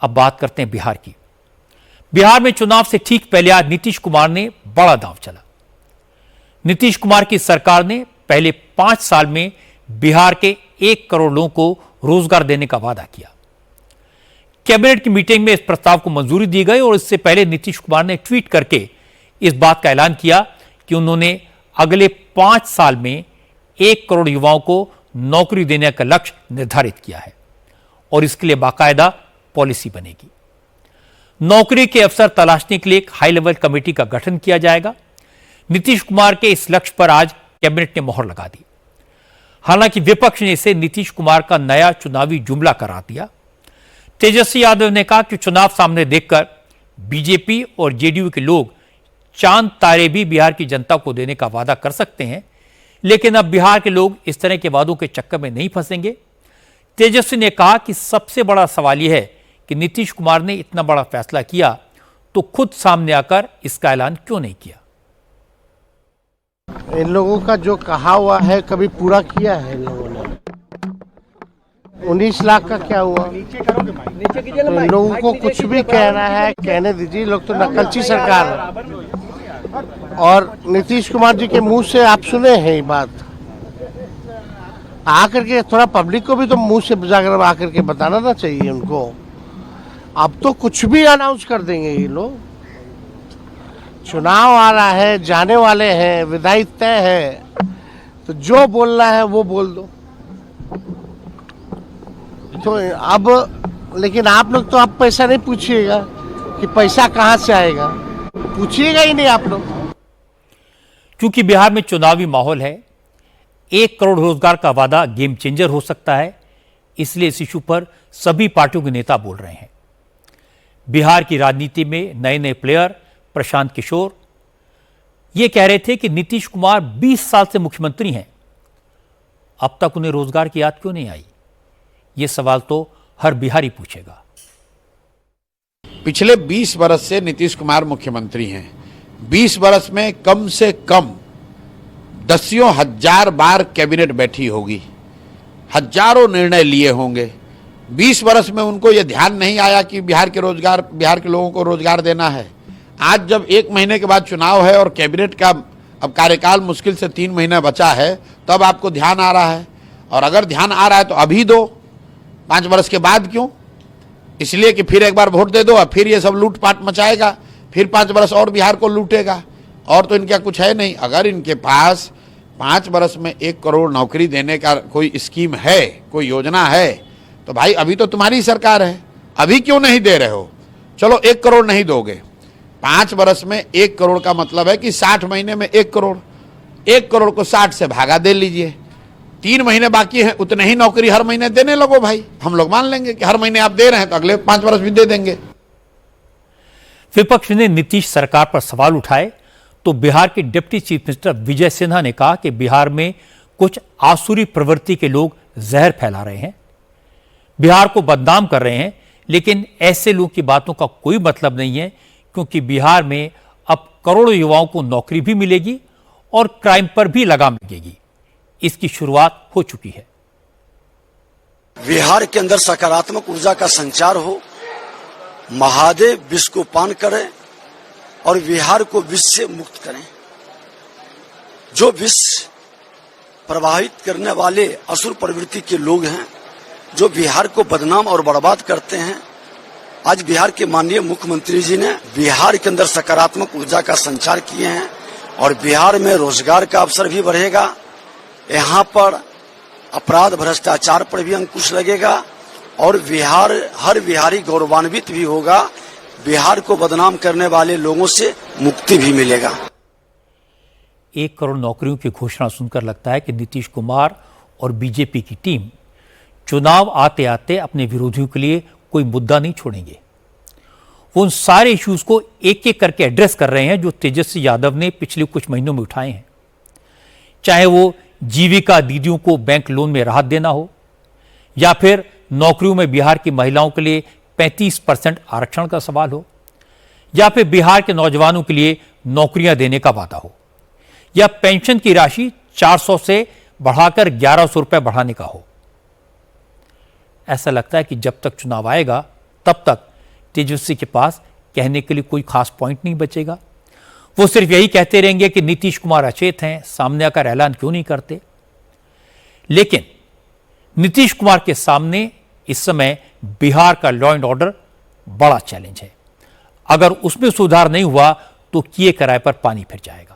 अब बात करते हैं बिहार की। बिहार में चुनाव से ठीक पहले आज नीतीश कुमार ने बड़ा दांव चला। नीतीश कुमार की सरकार ने पहले 5 साल में बिहार के 1 करोड़ लोगों को रोजगार देने का वादा किया। कैबिनेट की मीटिंग में इस प्रस्ताव को मंजूरी दी गई और इससे पहले नीतीश कुमार ने ट्वीट करके इस बात का ऐलान किया कि उन्होंने अगले 5 साल में 1 करोड़ युवाओं को नौकरी देने का लक्ष्य निर्धारित किया है और इसके लिए बाकायदा पॉलिसी बनेगी। नौकरी के अवसर तलाशने के लिए एक हाई लेवल कमेटी का गठन किया जाएगा। नीतीश कुमार के इस लक्ष्य पर आज कैबिनेट ने मोहर लगा दी। हालांकि विपक्ष ने इसे नीतीश कुमार का नया चुनावी जुमला करार दिया। तेजस्वी यादव ने कहा कि चुनाव सामने देखकर बीजेपी और जेडीयू के लोग चांद तारे भी बिहार की जनता को देने का वादा कर सकते हैं, लेकिन अब बिहार के लोग इस तरह के वादों के चक्कर में नहीं फंसेंगे। तेजस्वी ने कहा कि सबसे बड़ा सवाल यह है कि नीतीश कुमार ने इतना बड़ा फैसला किया तो खुद सामने आकर इसका ऐलान क्यों नहीं किया। इन लोगों का जो कहा हुआ है कभी पूरा किया है इन लोगों ने? 19 लाख का क्या हुआ? तो इन लोगों को कुछ भी कहना है कहने दीजिए। लोग तो नकलची सरकार है और नीतीश कुमार जी के मुंह से आप सुने हैं ये बात। आकर के थोड़ा पब्लिक को भी तो मुंह से जाकर आकर के बताना ना चाहिए उनको। अब तो कुछ भी अनाउंस कर देंगे ये लोग। चुनाव आ रहा है, जाने वाले हैं, विदाई तय है, तो जो बोलना है वो बोल दो। तो अब लेकिन आप लोग तो अब पैसा नहीं पूछिएगा कि पैसा कहां से आएगा, पूछिएगा ही नहीं आप लोग। क्योंकि बिहार में चुनावी माहौल है, 1 करोड़ रोजगार का वादा गेम चेंजर हो सकता है, इसलिए इस इशू पर सभी पार्टियों के नेता बोल रहे हैं। बिहार की राजनीति में नए नए प्लेयर प्रशांत किशोर ये कह रहे थे कि नीतीश कुमार 20 साल से मुख्यमंत्री हैं, अब तक उन्हें रोजगार की याद क्यों नहीं आई। ये सवाल तो हर बिहारी पूछेगा। पिछले 20 बरस से नीतीश कुमार मुख्यमंत्री हैं। 20 बरस में कम से कम दसियों हजार बार कैबिनेट बैठी होगी, हजारों निर्णय लिए होंगे। 20 बरस में उनको यह ध्यान नहीं आया कि बिहार के लोगों को रोजगार देना है। आज जब 1 महीने के बाद चुनाव है और कैबिनेट का अब कार्यकाल मुश्किल से 3 महीना बचा है, तब आपको ध्यान आ रहा है। और अगर ध्यान आ रहा है तो अभी दो, 5 बरस के बाद क्यों? इसलिए कि फिर एक बार वोट दे दो और फिर ये सब लूटपाट मचाएगा, फिर 5 बरस और बिहार को लूटेगा। और तो इनका कुछ है नहीं। अगर इनके पास 5 बरस में 1 करोड़ नौकरी देने का कोई स्कीम है, कोई योजना है, तो भाई अभी तो तुम्हारी सरकार है, अभी क्यों नहीं दे रहे हो? चलो 1 करोड़ नहीं दोगे, 5 बरस में 1 करोड़ का मतलब है कि 60 महीने में 1 करोड़। 1 करोड़ को 60 से भागा दे लीजिए, 3 महीने बाकी हैं, उतने ही नौकरी हर महीने देने लगो भाई। हम लोग मान लेंगे कि हर महीने आप दे रहे हैं तो अगले 5 बरस भी दे देंगे। विपक्ष ने नीतीश सरकार पर सवाल उठाए तो बिहार के deputy chief minister Vijay Sinha ने कहा कि बिहार में कुछ आसुरी प्रवृत्ति के लोग जहर फैला रहे हैं, बिहार को बदनाम कर रहे हैं, लेकिन ऐसे लोगों की बातों का कोई मतलब नहीं है, क्योंकि बिहार में अब करोड़ों युवाओं को नौकरी भी मिलेगी और क्राइम पर भी लगाम लगेगी। इसकी शुरुआत हो चुकी है। बिहार के अंदर सकारात्मक ऊर्जा का संचार हो, महादेव विष को पान करें और बिहार को विष से मुक्त करें। जो विष प्रभावित करने वाले असुर प्रवृत्ति के लोग हैं, जो बिहार को बदनाम और बर्बाद करते हैं, आज बिहार के माननीय मुख्यमंत्री जी ने बिहार के अंदर सकारात्मक ऊर्जा का संचार किए हैं और बिहार में रोजगार का अवसर भी बढ़ेगा। यहाँ पर अपराध भ्रष्टाचार पर भी अंकुश लगेगा और बिहार हर बिहारी गौरवान्वित भी होगा। बिहार को बदनाम करने वाले लोगों से मुक्ति भी मिलेगा। 1 करोड़ नौकरियों की घोषणा सुनकर लगता है कि नीतीश कुमार और बीजेपी की टीम चुनाव आते आते अपने विरोधियों के लिए कोई मुद्दा नहीं छोड़ेंगे। वो उन सारे इश्यूज को एक एक करके एड्रेस कर रहे हैं जो तेजस्वी यादव ने पिछले कुछ महीनों में उठाए हैं। चाहे वो जीविका दीदियों को बैंक लोन में राहत देना हो, या फिर नौकरियों में बिहार की महिलाओं के लिए 35% आरक्षण का सवाल हो, या फिर बिहार के नौजवानों के लिए नौकरियां देने का वादा हो, या पेंशन की राशि 400 से बढ़ाकर 1100 रुपए बढ़ाने का हो। ऐसा लगता है कि जब तक चुनाव आएगा तब तक तेजस्वी के पास कहने के लिए कोई खास पॉइंट नहीं बचेगा। वो सिर्फ यही कहते रहेंगे कि नीतीश कुमार अचेत हैं, सामने आकर ऐलान क्यों नहीं करते। लेकिन नीतीश कुमार के सामने इस समय बिहार का लॉ एंड ऑर्डर बड़ा चैलेंज है। अगर उसमें सुधार नहीं हुआ तो किए कराए पर पानी फिर जाएगा।